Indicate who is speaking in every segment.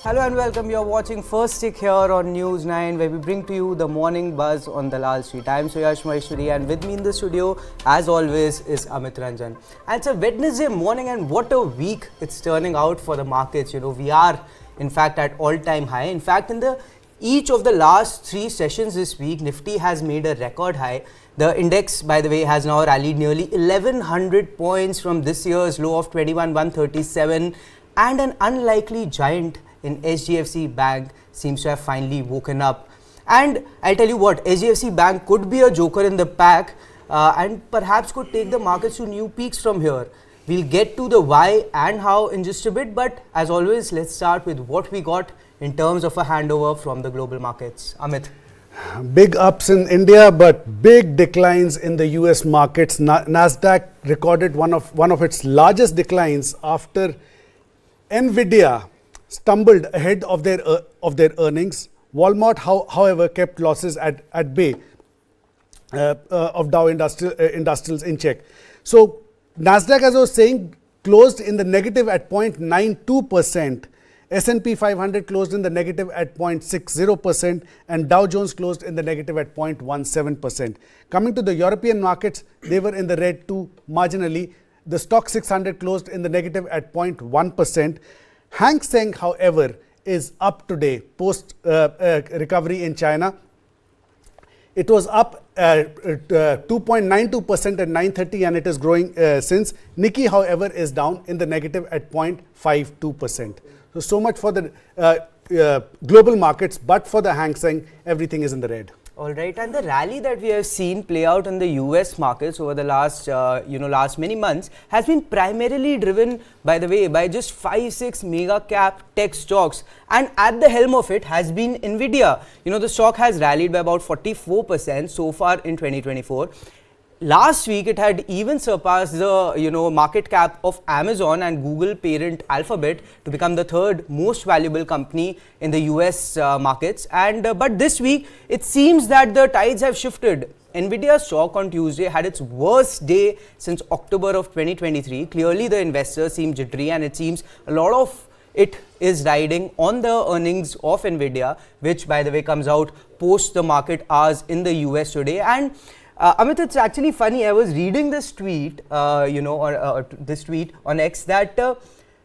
Speaker 1: Hello and welcome. You're watching First Stick here on News 9, where we bring to you the morning buzz on Dalal Street. I'm Suyash Maheshwari, and with me in the studio, as always, is Amit Ranjan. And it's a Wednesday morning, and what a week it's turning out for the markets. You know, we are, in fact, at all-time high. In fact, each of the last 3 sessions this week, Nifty has made a record high. The index, by the way, has now rallied nearly 1100 points from this year's low of 21,137, and an unlikely giant in HDFC Bank seems to have finally woken up. And I'll tell you what, HDFC Bank could be a joker in the pack and perhaps could take the markets to new peaks from here. We'll get to the why and how in just a bit, but as always, let's start with what we got in terms of a handover from the global markets. Amit.
Speaker 2: Big ups in India, but big declines in the US markets. Nasdaq recorded one of its largest declines after Nvidia stumbled ahead of their earnings. Walmart, however, kept losses at bay of Dow Industrials in check. So Nasdaq, as I was saying, closed in the negative at 0.92%. S&P 500 closed in the negative at 0.60%, and Dow Jones closed in the negative at 0.17%. Coming to the European markets, they were in the red too, marginally. The Stock 600 closed in the negative at 0.1%. Hang Seng, however, is up today post recovery in China. It was up 2.92% at 9:30, and it is growing since. Nikkei, however, is down in the negative at 0.52%. So much for the global markets, but for the Hang Seng, everything is in the red.
Speaker 1: All right, and the rally that we have seen play out in the US markets over the last many months has been primarily driven, by the way, by just 5-6 mega cap tech stocks, and at the helm of it has been Nvidia. You know, the stock has rallied by about 44% so far in 2024. Last week, it had even surpassed the market cap of Amazon and Google parent Alphabet to become the third most valuable company in the US markets. And but this week, it seems that the tides have shifted. Nvidia stock on Tuesday had its worst day since October of 2023. Clearly, the investors seem jittery, and it seems a lot of it is riding on the earnings of Nvidia, which, by the way, comes out post the market hours in the US today. And Amit, it's actually funny. I was reading this tweet, this tweet on X that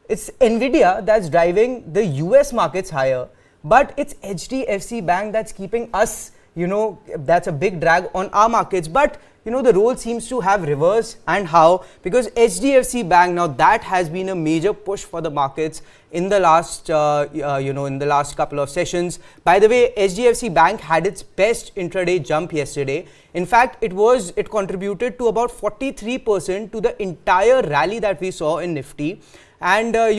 Speaker 1: it's Nvidia that's driving the US markets higher, but it's HDFC Bank that's keeping us, that's a big drag on our markets. But the role seems to have reversed. And how? Because HDFC Bank, now that has been a major push for the markets in the last in the last couple of sessions. By the way, HDFC Bank had its best intraday jump yesterday. In fact, it contributed to about 43% to the entire rally that we saw in Nifty. And a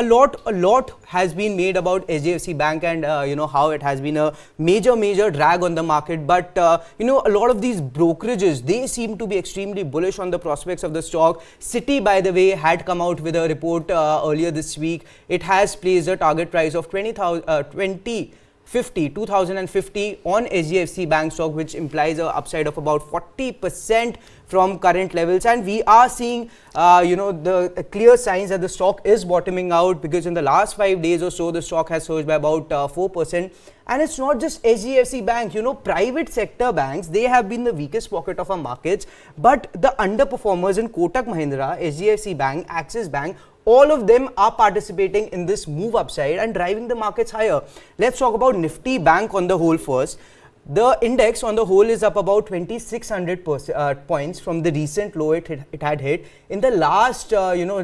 Speaker 1: lot has been made about HDFC Bank and how it has been a major drag on the market. But a lot of these brokerages, they seem to be extremely bullish on the prospects of the stock. Citi, by the way, had come out with a report earlier this week. It has placed a target price of 2050 on HDFC Bank stock, which implies an upside of about 40% from current levels. And we are seeing the clear signs that the stock is bottoming out, because in the last 5 days or so the stock has surged by about 4%. And it's not just HDFC Bank, private sector banks, they have been the weakest pocket of our markets, but the underperformers in Kotak Mahindra, HDFC Bank, Axis Bank, all of them are participating in this move upside and driving the markets higher. Let's talk about Nifty Bank on the whole first. The index on the whole is up about 2,600 points from the recent low it had hit. In the last,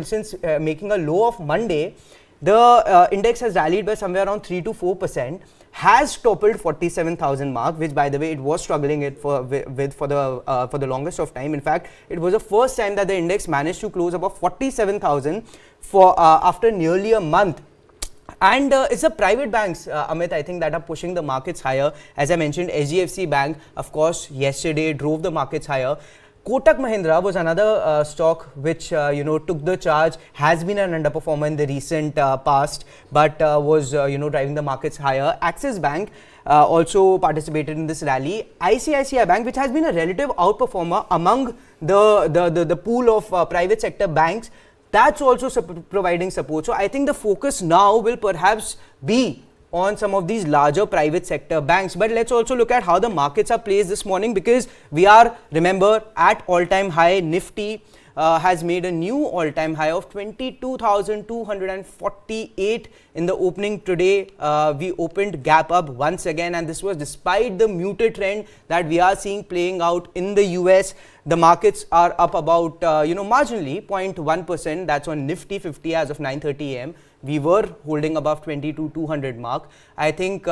Speaker 1: since making a low of Monday, the index has rallied by somewhere around 3 to 4%. Has toppled 47,000 mark, which, by the way, it was struggling for the longest of time. In fact, it was the first time that the index managed to close above 47,000 after nearly a month. And it's the private banks, Amit, I think, that are pushing the markets higher. As I mentioned, HDFC Bank, of course, yesterday drove the markets higher. Kotak Mahindra was another stock which took the charge, has been an underperformer in the recent past, but was driving the markets higher. Axis Bank also participated in this rally. ICICI Bank, which has been a relative outperformer among the pool of private sector banks, that's also providing support. So I think the focus now will perhaps be on some of these larger private sector banks. But let's also look at how the markets are placed this morning, because we are, remember, at all-time high. Nifty has made a new all-time high of 22,248 in the opening today. We opened gap up once again, and this was despite the muted trend that we are seeing playing out in the US. The markets are up about marginally 0.1%. That's on Nifty 50 as of 9:30 a.m. We were holding above 22,200 mark. I think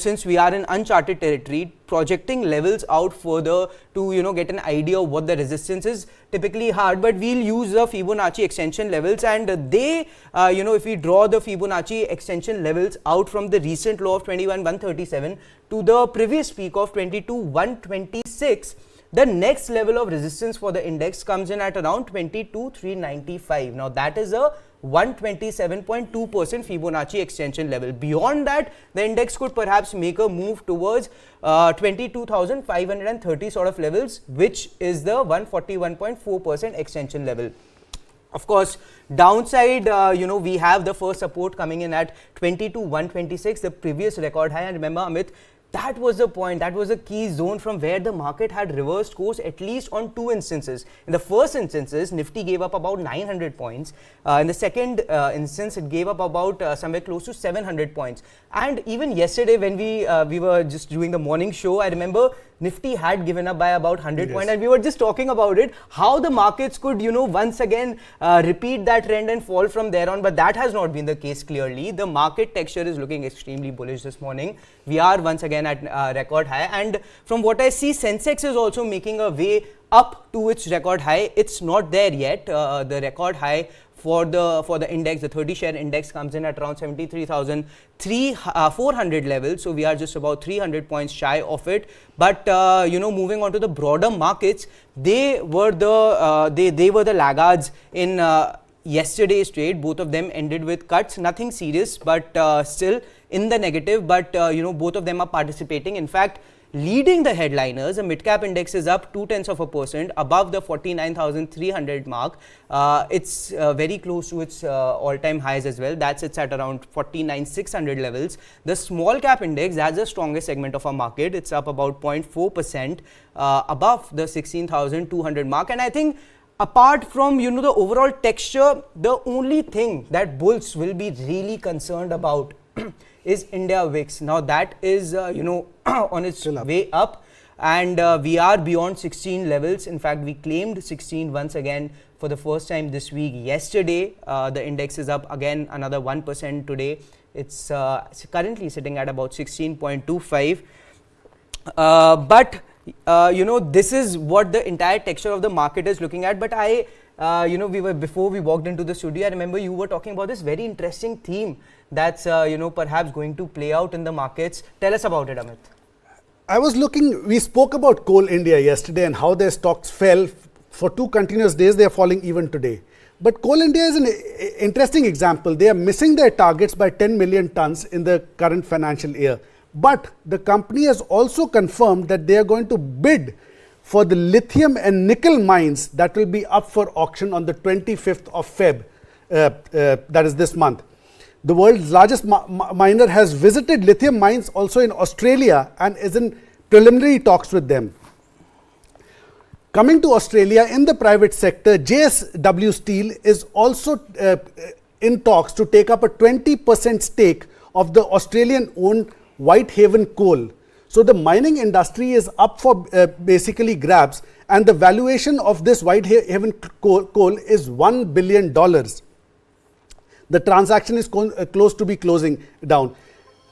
Speaker 1: since we are in uncharted territory, projecting levels out further to get an idea of what the resistance is typically hard, but we'll use the Fibonacci extension levels, and they if we draw the Fibonacci extension levels out from the recent low of 21,137 to the previous peak of 22,126, the next level of resistance for the index comes in at around 22,395. Now that is a 127.2% Fibonacci extension level. Beyond that, the index could perhaps make a move towards 22,530 sort of levels, which is the 141.4% extension level. Of course, downside, we have the first support coming in at 22,126, the previous record high. And remember, Amit, that was the point, that was a key zone from where the market had reversed course, at least on two instances. In the first instances, Nifty gave up about 900 points. In the second instance, it gave up about somewhere close to 700 points. And even yesterday when we were just doing the morning show, I remember Nifty had given up by about 100 points, and we were just talking about it, how the markets could, once again repeat that trend and fall from there on. But that has not been the case clearly. The market texture is looking extremely bullish this morning. We are once again at record high, and from what I see, Sensex is also making a way up to its record high. It's not there yet. The record high for the index, the 30 share index, comes in at around 73,400 levels. So we are just about 300 points shy of it. But moving on to the broader markets, they were the laggards in yesterday's trade. Both of them ended with cuts, nothing serious, but still in the negative. But both of them are participating. In fact, leading the headliners, the mid-cap index is up 0.2% above the 49,300 mark. It's very close to its all-time highs as well. That sits at around 49,600 levels. The small-cap index, that's the strongest segment of our market. It's up about 0.4% above the 16,200 mark. And I think apart from the overall texture, the only thing that bulls will be really concerned about is India VIX. Now that is on its way up, and we are beyond 16 levels. In fact, we claimed 16 once again for the first time this week. Yesterday the index is up again another 1% today. It's currently sitting at about 16.25, but this is what the entire texture of the market is looking at. But before we walked into the studio, I remember you were talking about this very interesting theme that's perhaps going to play out in the markets. Tell us about it, Amit.
Speaker 2: We spoke about Coal India yesterday and how their stocks fell for 2 continuous days. They are falling even today. But Coal India is an interesting example. They are missing their targets by 10 million tons in the current financial year. But the company has also confirmed that they are going to bid for the lithium and nickel mines that will be up for auction on the 25th of Feb, that is this month. The world's largest miner has visited lithium mines also in Australia and is in preliminary talks with them. Coming to Australia, in the private sector, JSW Steel is also in talks to take up a 20% stake of the Australian-owned Whitehaven coal. So the mining industry is up for basically grabs, and the valuation of this Whitehaven coal is $1 billion. The transaction is close to be closing down.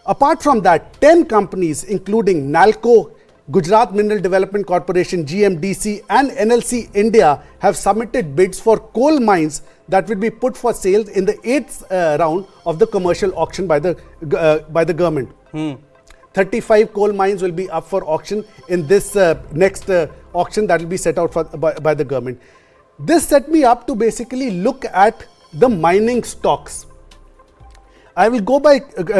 Speaker 2: Apart from that, 10 companies including Nalco, Gujarat Mineral Development Corporation, GMDC and NLC India have submitted bids for coal mines that will be put for sale in the 8th round of the commercial auction by the government. 35 coal mines will be up for auction in this next auction that will be set out by the government. This set me up to basically look at the mining stocks. I will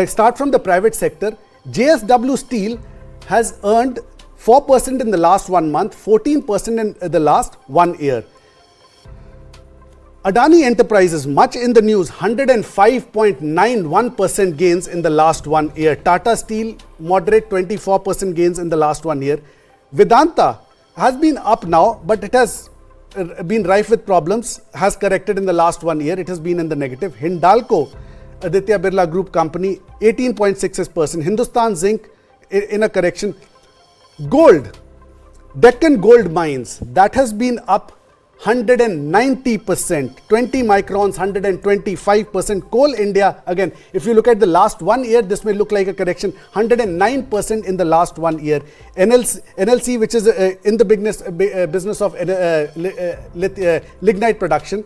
Speaker 2: start from the private sector. JSW Steel has earned 4% in the last 1 month, 14% in the last 1 year. Adani Enterprises, much in the news, 105.91% gains in the last 1 year. Tata Steel, moderate 24% gains in the last 1 year. Vedanta has been up now, but it has been rife with problems, has corrected in the last 1 year. It has been in the negative. Hindalco, Aditya Birla Group company, 18.66%. Hindustan Zinc in a correction. Gold, Deccan Gold Mines, that has been up 190%, 20 microns, 125%. Coal India, again, if you look at the last 1 year, this may look like a correction, 109% in the last 1 year. NLC, which is in the business of lignite production,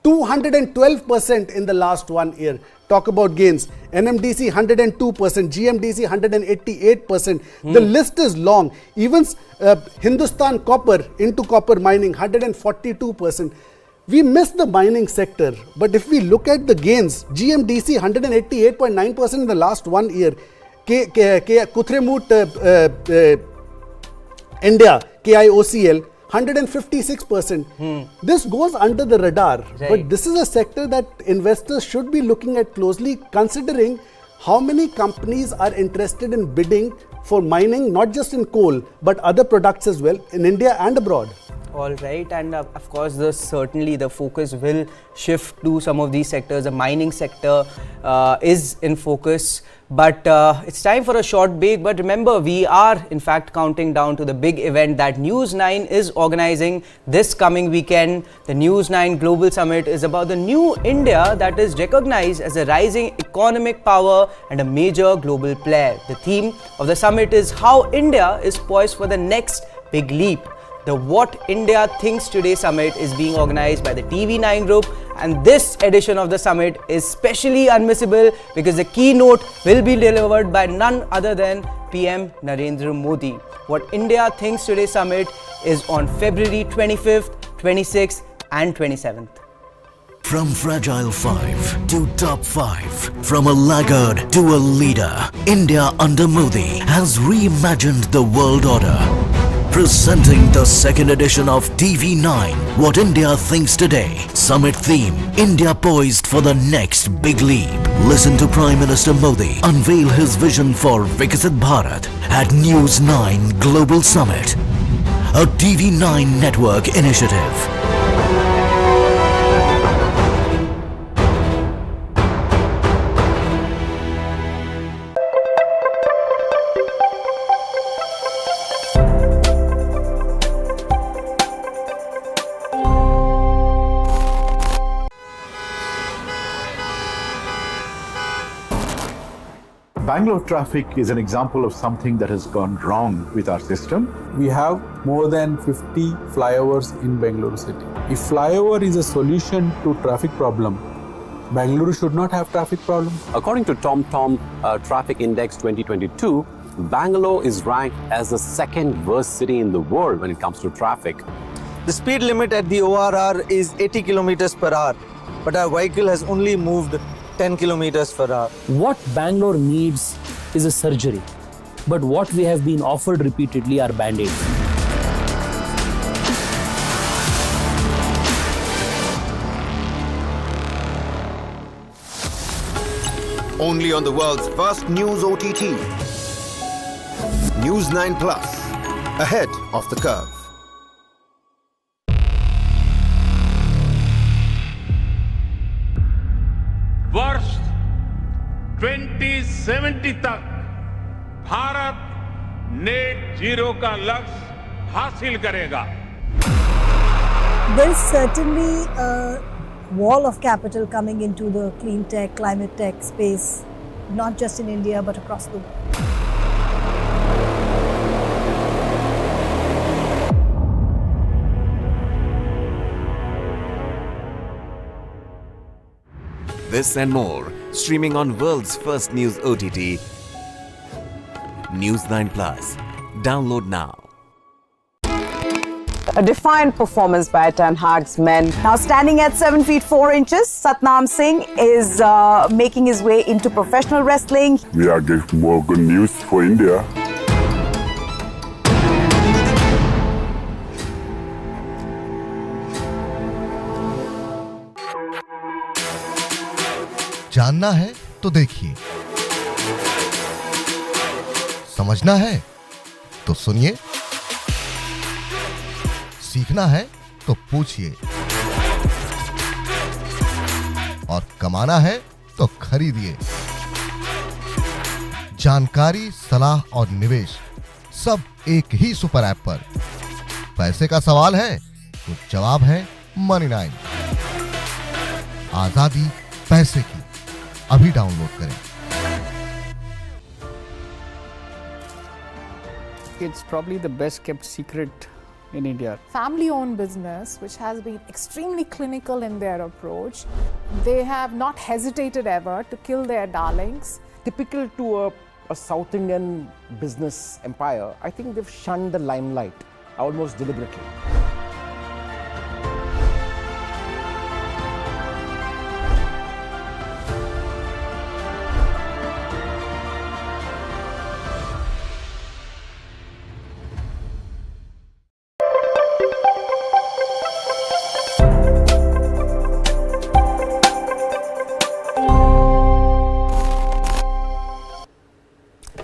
Speaker 2: 212% in the last 1 year. Talk about gains. NMDC 102%, GMDC 188%. The list is long. Even Hindustan Copper into copper mining 142%. We missed the mining sector, but if we look at the gains, GMDC 188.9% in the last 1 year. Kuthremut India, KIOCL 156%. This goes under the radar, but this is a sector that investors should be looking at closely, considering how many companies are interested in bidding for mining, not just in coal, but other products as well, in India and abroad.
Speaker 1: All right, and of course, certainly the focus will shift to some of these sectors. The mining sector is in focus, but it's time for a short break. But remember, we are in fact counting down to the big event that News 9 is organizing this coming weekend. The News 9 Global Summit is about the new India that is recognized as a rising economic power and a major global player. The theme of the summit is how India is poised for the next big leap. The What India Thinks Today Summit is being organized by the TV9 Group, and this edition of the summit is specially unmissable because the keynote will be delivered by none other than PM Narendra Modi. What India Thinks Today Summit is on February 25th, 26th and 27th.
Speaker 3: From Fragile 5 to Top 5, from a laggard to a leader, India under Modi has reimagined the world order. Presenting the second edition of TV9, What India Thinks Today. Summit theme, India poised for the next big leap. Listen to Prime Minister Modi unveil his vision for Viksit Bharat at News 9 Global Summit, a TV9 network initiative.
Speaker 4: Bangalore traffic is an example of something that has gone wrong with our system.
Speaker 5: We have more than 50 flyovers in Bangalore city. If flyover is a solution to traffic problem, Bangalore should not have traffic problem.
Speaker 6: According to TomTom Traffic Index 2022, Bangalore is ranked as the second worst city in the world when it comes to traffic.
Speaker 7: The speed limit at the ORR is 80 kilometers per hour, but our vehicle has only moved 10 kilometers per hour.
Speaker 8: What Bangalore needs is a surgery, but what we have been offered repeatedly are band-aids.
Speaker 9: Only on the world's first news OTT. News 9 Plus, ahead of the curve.
Speaker 10: वर्ष 2070 तक Bharat net zero का लक्ष्य हासिल करेगा.
Speaker 11: There is certainly a wall of capital coming into the clean tech, climate tech space, not just in India but across the world.
Speaker 12: This and more, streaming on world's first news OTT, News 9 Plus. Download now.
Speaker 13: A defiant performance by Ten Hag's men. Now standing at 7 feet 4 inches, Satnam Singh is making his way into professional wrestling.
Speaker 14: We are getting more good news for India.
Speaker 15: जानना है तो देखिए, समझना है तो सुनिए, सीखना है तो पूछिए, और कमाना है तो खरीदिए। जानकारी, सलाह और निवेश सब एक ही सुपर ऐप पर। पैसे का सवाल है तो जवाब है मनी 9। आजादी पैसे की, अभी डाउनलोड करें।
Speaker 16: It's probably the best kept secret in India.
Speaker 17: Family-owned business which has been extremely clinical in their approach. They have not hesitated ever to kill their darlings.
Speaker 18: Typical to a South Indian business empire, I think they've shunned the limelight almost deliberately.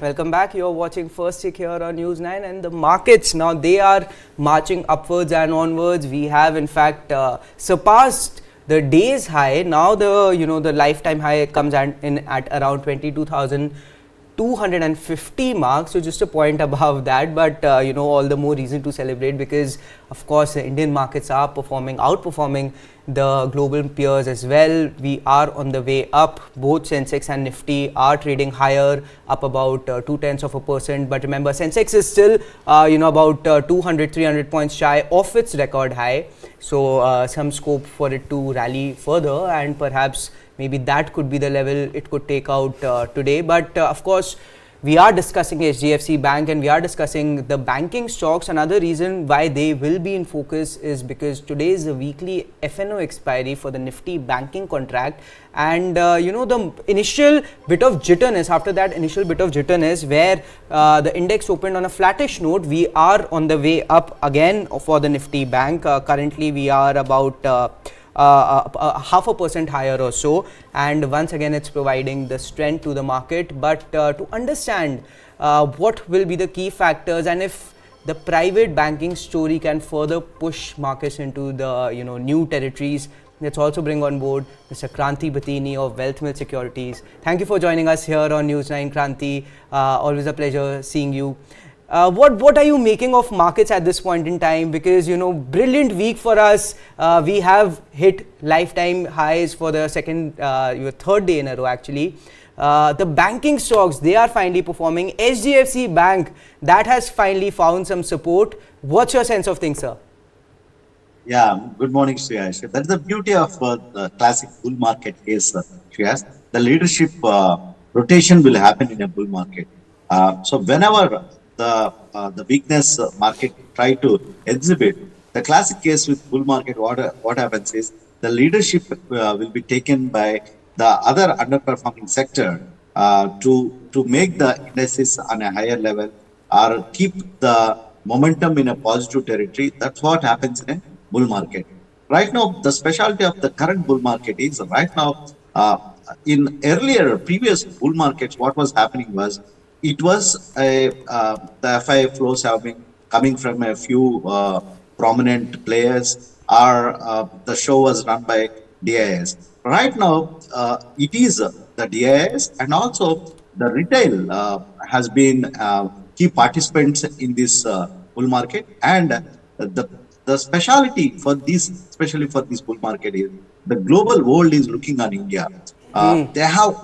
Speaker 1: Welcome back. You're watching First Take here on News 9, and the markets now, they are marching upwards and onwards. We have in fact surpassed the day's high. Now the lifetime high comes in at around 22,250 marks, so just a point above that, but all the more reason to celebrate, because of course the Indian markets are outperforming the global peers as well. We are on the way up. Both Sensex and Nifty are trading higher, up about 0.2%. But remember, Sensex is still about 200-300 points shy of its record high. So some scope for it to rally further, and perhaps maybe that could be the level it could take out today. But of course, we are discussing HDFC Bank and we are discussing the banking stocks. Another reason why they will be in focus is because today is the weekly FNO expiry for the Nifty banking contract, and the initial bit of jitterness, after that initial bit of jitterness where the index opened on a flattish note, we are on the way up again for the Nifty bank. Currently we are about 0.5% higher or so, and once again it's providing the strength to the market. But to understand what will be the key factors, and if the private banking story can further push markets into the new territories, let's also bring on board Mr. Kranti Batini of Wealth Mill Securities. Thank you for joining us here on News 9, Kranti. Always a pleasure seeing you. What are you making of markets at this point in time? Because brilliant week for us. We have hit lifetime highs for the third day in a row actually. The banking stocks, they are finally performing. HDFC Bank, that has finally found some support. What's your sense of things, sir?
Speaker 19: Yeah, good morning, Shreyas. That's the beauty of the classic bull market case, Shreyas. The leadership rotation will happen in a bull market. So whenever the weakness market try to exhibit, the classic case with bull market, what happens is the leadership will be taken by the other underperforming sector to make the indices on a higher level or keep the momentum in a positive territory. That's what happens in a bull market. Right now, the specialty of the current bull market is right now, in previous bull markets, what was happening was, it was the FI flows have been coming from a few prominent players, or the show was run by DIS. Right now, it is the DIS and also the retail has been key participants in this bull market, and the speciality for this, especially for this bull market, is the global world is looking on India. They have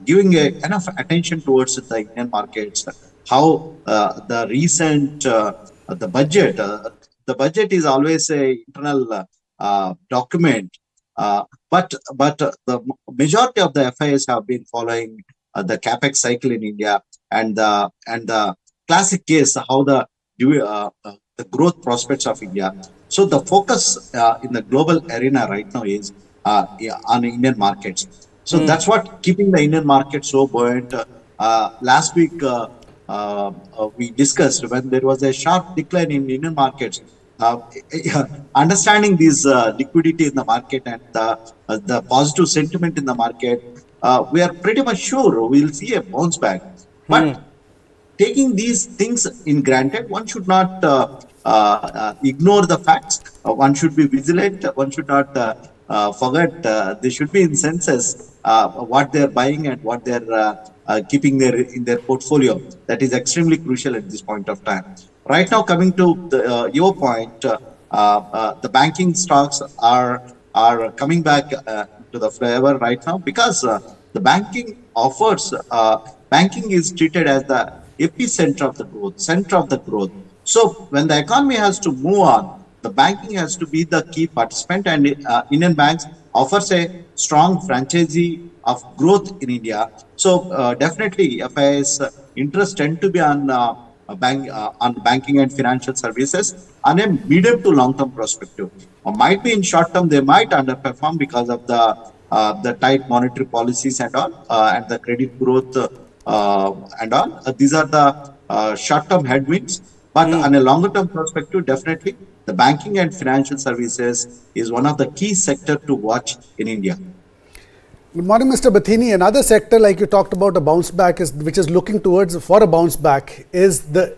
Speaker 19: giving enough attention towards the Indian markets. How the recent the budget is always a internal document, but the majority of the FIs have been following the capex cycle in India, and the classic case how the growth prospects of India. So the focus in the global arena right now is on Indian markets. So that's what keeping the Indian market so buoyant. Last week we discussed when there was a sharp decline in Indian markets. Understanding this liquidity in the market and the positive sentiment in the market, we are pretty much sure we'll see a bounce back. But taking these things in granted, one should not ignore the facts. One should be vigilant. One should not forget. They should be in senses what they are buying and what they are keeping in their portfolio. That is extremely crucial at this point of time. Right now, coming to your point, the banking stocks are coming back to the flavor right now because the banking offers. Banking is treated as the epicenter of the growth, center of the growth. So when the economy has to move on, the banking has to be the key participant, and Indian banks offers a strong franchisee of growth in India. So definitely, FII's interest tend to be on banking and financial services on a medium to long-term perspective. Or might be in short term, they might underperform because of the tight monetary policies and all, and the credit growth and all. These are the short-term headwinds. But on a longer-term perspective, definitely the banking and financial services is one of the key sectors to watch in India.
Speaker 2: Good morning, Mr. Bathini. Another sector, like you talked about, a bounce back, which is looking towards for a bounce back, is the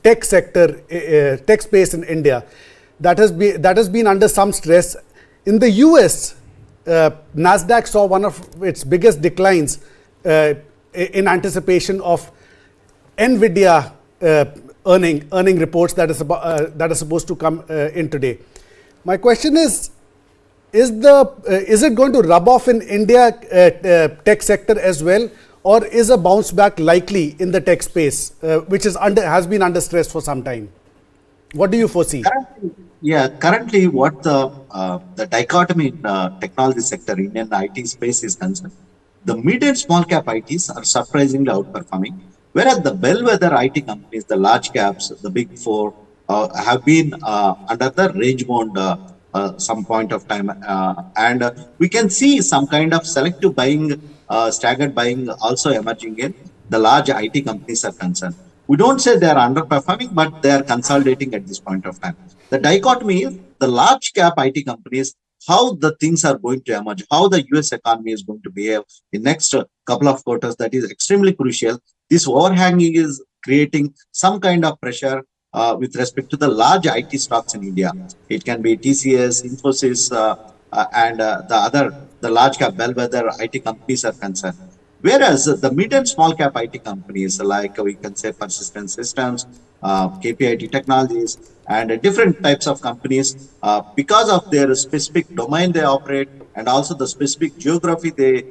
Speaker 2: tech sector, tech space in India. That has been under some stress. In the US, Nasdaq saw one of its biggest declines in anticipation of NVIDIA earning reports that are supposed to come in today. My question is it going to rub off in India tech sector as well, or is a bounce back likely in the tech space, which has been under stress for some time? What do you foresee?
Speaker 19: Currently what the dichotomy in technology sector, Indian IT space is concerned, the mid and small cap ITs are surprisingly outperforming, whereas the bellwether IT companies, the large caps, the big four, have been under the range bound some point of time, and we can see some kind of selective buying, staggered buying also emerging in the large IT companies are concerned. We don't say they are underperforming, but they are consolidating at this point of time. The dichotomy is the large cap IT companies, how the things are going to emerge, how the US economy is going to behave in next couple of quarters. That is extremely crucial. This overhanging is creating some kind of pressure with respect to the large IT stocks in India. It can be TCS, Infosys, and the large cap bellwether IT companies are concerned. Whereas the mid and small cap IT companies, like we can say Persistent Systems, KPIT Technologies, and different types of companies, because of their specific domain they operate and also the specific geography they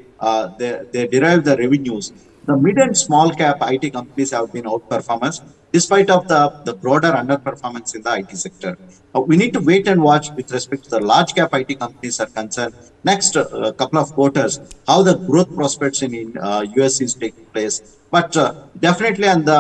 Speaker 19: derive the revenues, the mid and small cap IT companies have been outperformers despite of the broader underperformance in the IT sector. We need to wait and watch with respect to the large cap IT companies are concerned. Next couple of quarters, how the growth prospects in US is taking place. But definitely at the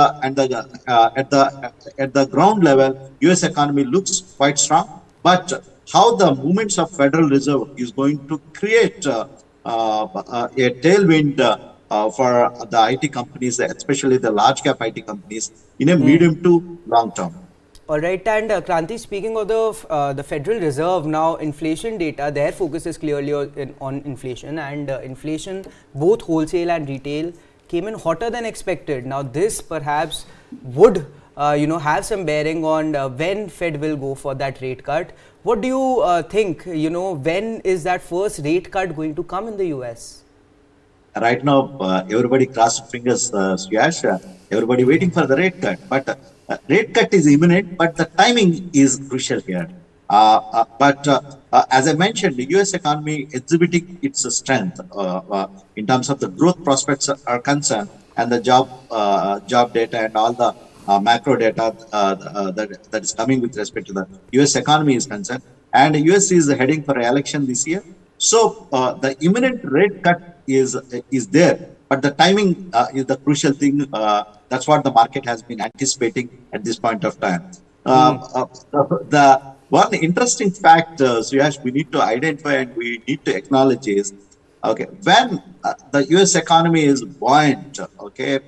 Speaker 19: ground level, US economy looks quite strong. But how the movements of Federal Reserve is going to create a tailwind for the IT companies, especially the large cap IT companies, in a medium to long term.
Speaker 1: All right, and Kranti, speaking of the Federal Reserve, now inflation data, their focus is clearly on inflation, and inflation, both wholesale and retail, came in hotter than expected. Now this perhaps would have some bearing on when Fed will go for that rate cut. What do you think, when is that first rate cut going to come in the US?
Speaker 19: Right now, everybody crossed fingers, Suyash, everybody waiting for the rate cut. But rate cut is imminent, but the timing is crucial here. But as I mentioned, the US economy exhibiting its strength in terms of the growth prospects are concerned, and the job data and all the macro data that is coming with respect to the US economy is concerned. And the US is heading for an election this year. So the imminent rate cut is there, but the timing is the crucial thing. That's what the market has been anticipating at this point of time. The one interesting fact, Suyash, we need to identify and we need to acknowledge is, okay, when the US economy is buoyant, okay,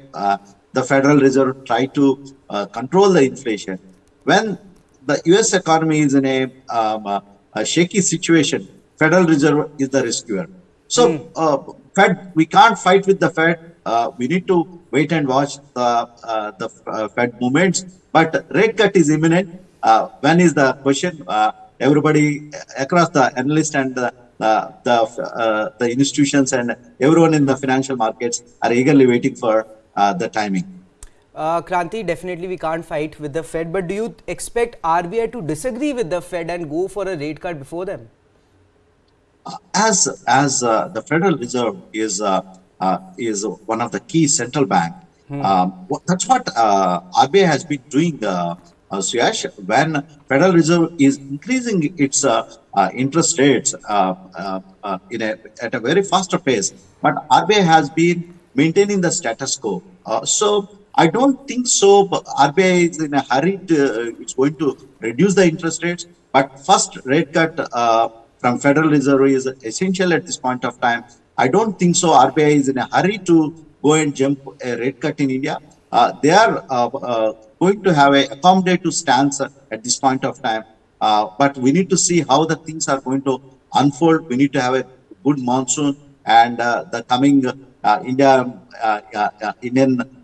Speaker 19: the Federal Reserve try to control the inflation. When the US economy is in a shaky situation, Federal Reserve is the rescuer. So Fed, we can't fight with the Fed. We need to wait and watch the Fed movements. But rate cut is imminent. When is the question? Everybody across the analyst and the institutions and everyone in the financial markets are eagerly waiting for the timing.
Speaker 1: Kranti, definitely we can't fight with the Fed, but do you expect RBI to disagree with the Fed and go for a rate cut before them?
Speaker 19: As the Federal Reserve is one of the key central bank, that's what RBI has been doing. Suyash, when Federal Reserve is increasing its interest rates at a very faster pace, but RBI has been maintaining the status quo. So I don't think so. RBI is in a hurry. It's going to reduce the interest rates, but first rate cut from Federal Reserve is essential at this point of time. I don't think so. RBI is in a hurry to go and jump a rate cut in India. They are going to have a accommodative stance at this point of time. But we need to see how the things are going to unfold. We need to have a good monsoon, and the coming Indian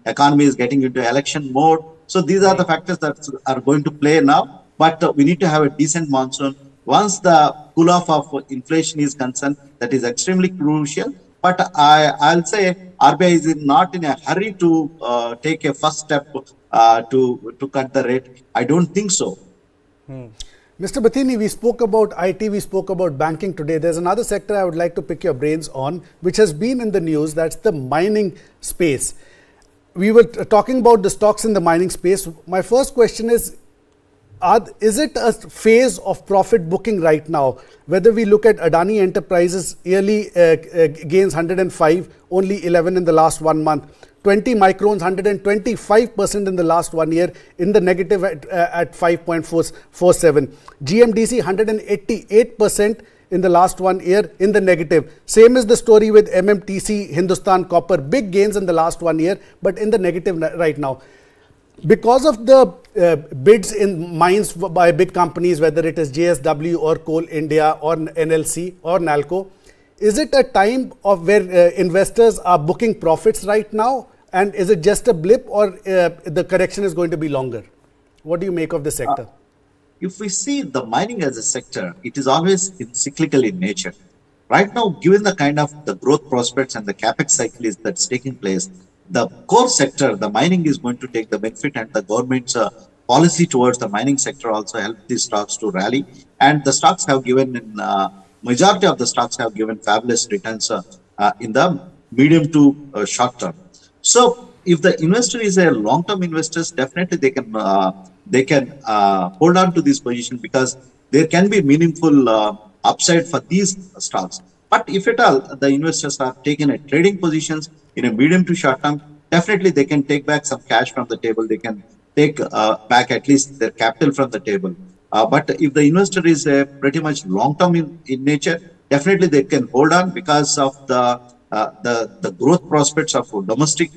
Speaker 19: economy is getting into election mode. So these are the factors that are going to play now. But we need to have a decent monsoon. Once the cool off of inflation is concerned, that is extremely crucial. But I'll say RBI is not in a hurry to take a first step to cut the rate. I don't think so.
Speaker 2: Mr. Bathini, we spoke about IT, we spoke about banking today. There's another sector I would like to pick your brains on, which has been in the news. That's the mining space. We were talking about the stocks in the mining space. My first question is it a phase of profit booking right now? Whether we look at Adani Enterprises, yearly gains 105, only 11 in the last 1 month. 20 microns, 125% in the last 1 year, in the negative at 5.47. GMDC, 188% in the last 1 year, in the negative. Same is the story with MMTC, Hindustan Copper, big gains in the last 1 year, but in the negative right now. Because of the bids in mines by big companies, whether it is JSW or Coal India or NLC or Nalco, is it a time of where investors are booking profits right now? And is it just a blip, or the correction is going to be longer? What do you make of the sector?
Speaker 19: If we see the mining as a sector, it is always cyclical in nature. Right now, given the kind of the growth prospects and the capex cycle that's taking place, the core sector, the mining, is going to take the benefit, and the government's policy towards the mining sector also helped these stocks to rally. And the stocks have given, majority of the stocks have given fabulous returns in the medium to short term. So if the investor is a long-term investor, definitely they can hold on to this position, because there can be meaningful upside for these stocks. But if at all the investors are taking a trading positions in a medium to short term, definitely they can take back some cash from the table. They can take back at least their capital from the table. But if the investor is pretty much long-term in nature, definitely they can hold on, because of the growth prospects of domestic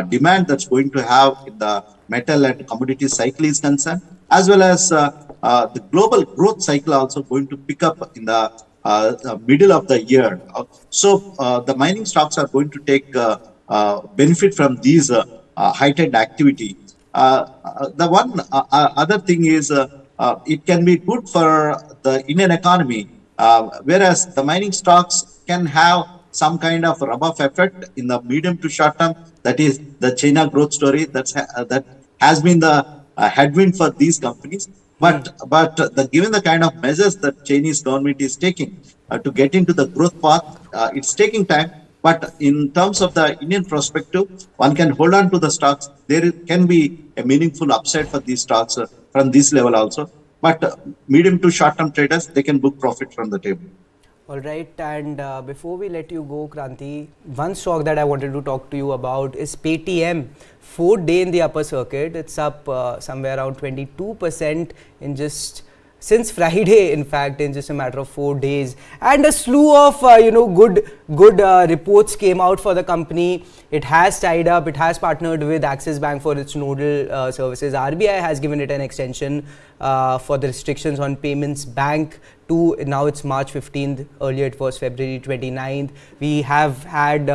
Speaker 19: demand that's going to have in the metal and commodity cycle is concerned, as well as the global growth cycle also going to pick up in the middle of the year. So the mining stocks are going to take benefit from these heightened activity. The one other thing is it can be good for the Indian economy, whereas the mining stocks can have some kind of rub-off effect in the medium to short term. That is the China growth story that has been the headwind for these companies. But given the kind of measures that Chinese government is taking to get into the growth path, it's taking time. But in terms of the Indian perspective, one can hold on to the stocks. There can be a meaningful upside for these stocks from this level also. But medium to short term traders, they can book profit from the table.
Speaker 1: All right, and before we let you go, Kranti, one stock that I wanted to talk to you about is Paytm. 4th day in the upper circuit. It's up somewhere around 22% in just since Friday, in fact, in just a matter of 4 days. And a slew of, good reports came out for the company. It has tied up, it has partnered with Axis Bank for its nodal services. RBI has given it an extension for the restrictions on payments bank to now it's March 15th. Earlier it was February 29th. We have had,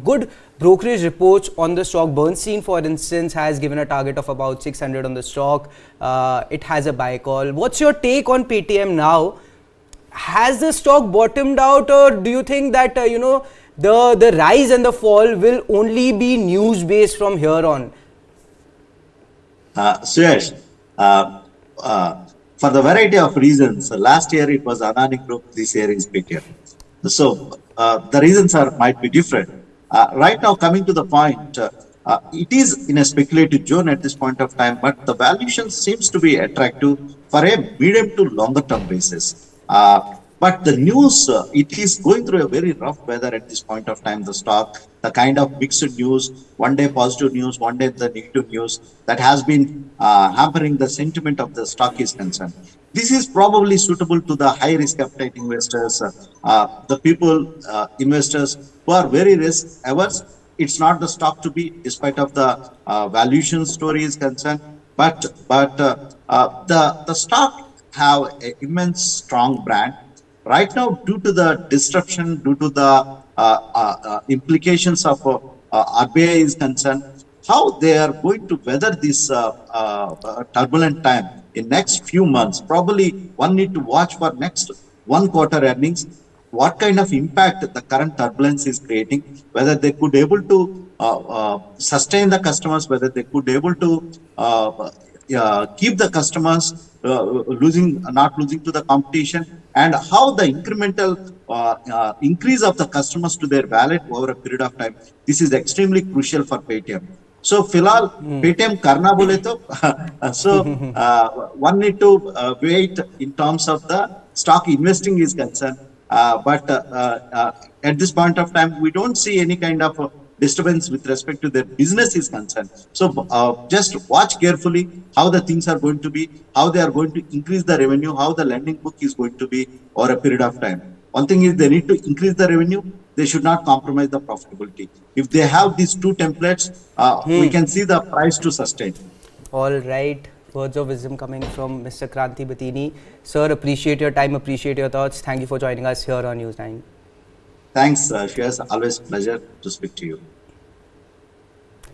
Speaker 1: good brokerage reports on the stock. Bernstein, for instance, has given a target of about 600 on the stock. It has a buy call. What's your take on Paytm now? Has the stock bottomed out, or do you think that, the rise and the fall will only be news based from here on?
Speaker 19: Suyash, for the variety of reasons, last year it was Adani Group, this year is Paytm. So the reasons might be different. Right now, coming to the point, it is in a speculative zone at this point of time, but the valuation seems to be attractive for a medium to longer term basis. But the news, it is going through a very rough weather at this point of time. The stock, the kind of mixed news, one day positive news, one day the negative news, that has been hampering the sentiment of the stock is concerned. This is probably suitable to the high risk appetite investors, the people, investors who are very risk averse. It's not the stock to be, despite of the valuation story is concerned. But the stock have an immense strong brand. Right now, due to the disruption, due to the implications of RBI is concerned, how they are going to weather this turbulent time in next few months. Probably one need to watch for next 1 quarter earnings, what kind of impact the current turbulence is creating, whether they could able to sustain the customers, whether they could able to keep the customers, not losing to the competition, and how the incremental increase of the customers to their wallet over a period of time. This is extremely crucial for Paytm. So, filal Paytm karna bole to, so one need to wait in terms of the stock investing is concerned. But at this point of time, we don't see any kind of disturbance with respect to their business is concerned. So just watch carefully how the things are going to be, how they are going to increase the revenue, how the lending book is going to be over a period of time. One thing is they need to increase the revenue. They should not compromise the profitability. If they have these two templates, we can see the price to sustain.
Speaker 1: All right. Words of wisdom coming from Mr. Kranti Batini. Sir, appreciate your time, appreciate your thoughts. Thank you for joining us here on News 9.
Speaker 19: Thanks, Shreyas. Always pleasure to speak to you.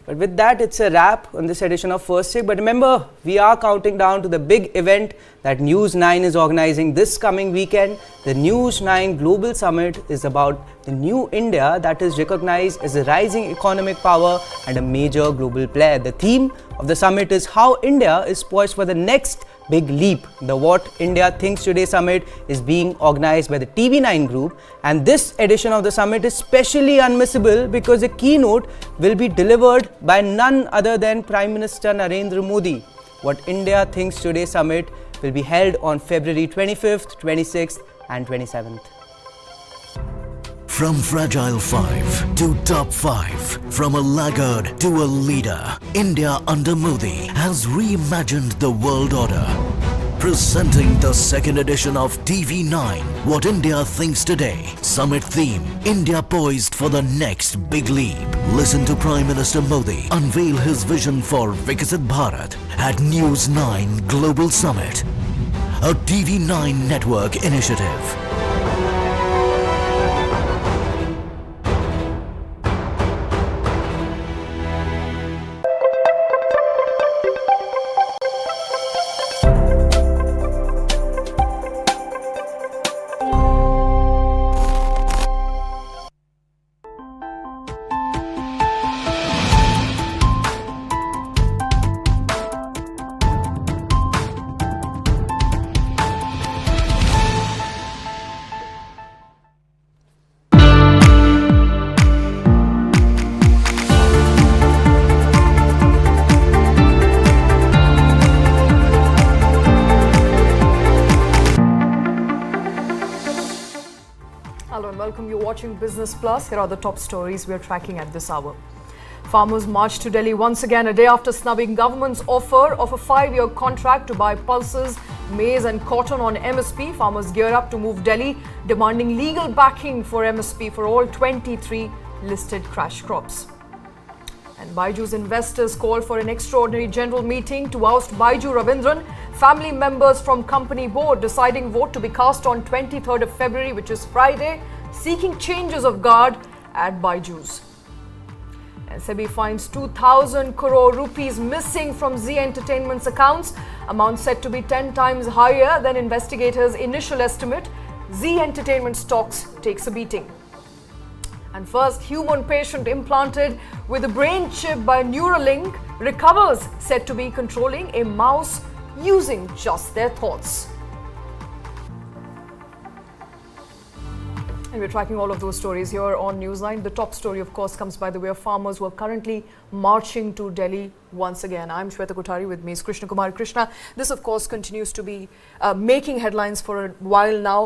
Speaker 1: But with that, it's a wrap on this edition of First Take. But remember, we are counting down to the big event that News 9 is organizing this coming weekend. The News 9 Global Summit is about the new India that is recognized as a rising economic power and a major global player. The theme of the summit is how India is poised for the next big leap. The What India Thinks Today Summit is being organized by the TV9 Group, and this edition of the summit is specially unmissable because the keynote will be delivered by none other than Prime Minister Narendra Modi. What India Thinks Today Summit will be held on February 25th, 26th and 27th.
Speaker 3: From fragile 5 to top 5, from a laggard to a leader, India under Modi has reimagined the world order. Presenting the second edition of TV9, What India Thinks Today. Summit theme, India poised for the next big leap. Listen to Prime Minister Modi unveil his vision for Viksit Bharat at News 9 Global Summit, a TV9 network initiative.
Speaker 20: Business Plus. Here are the top stories we are tracking at this hour. Farmers march to Delhi once again a day after snubbing government's offer of a 5-year contract to buy pulses Maize and cotton on MSP. Farmers gear up to move Delhi, demanding legal backing for MSP for all 23 listed cash crops. And Byju's investors call for an extraordinary general meeting to oust Byju Ravindran. Family members from company board deciding vote to be cast on 23rd of February, which is Friday, seeking changes of guard at Byju's. And SEBI finds 2,000 crore rupees missing from Z Entertainment's accounts, amount said to be 10 times higher than investigators' initial estimate. Z Entertainment stocks takes a beating. And first human patient implanted with a brain chip by Neuralink recovers, said to be controlling a mouse using just their thoughts. And we're tracking all of those stories here on Newsline. The top story, of course, comes by the way of farmers who are currently marching to Delhi once again. I'm Shweta Kothari, with me is Krishna Kumar. Krishna, this, of course, continues to be making headlines for a while now.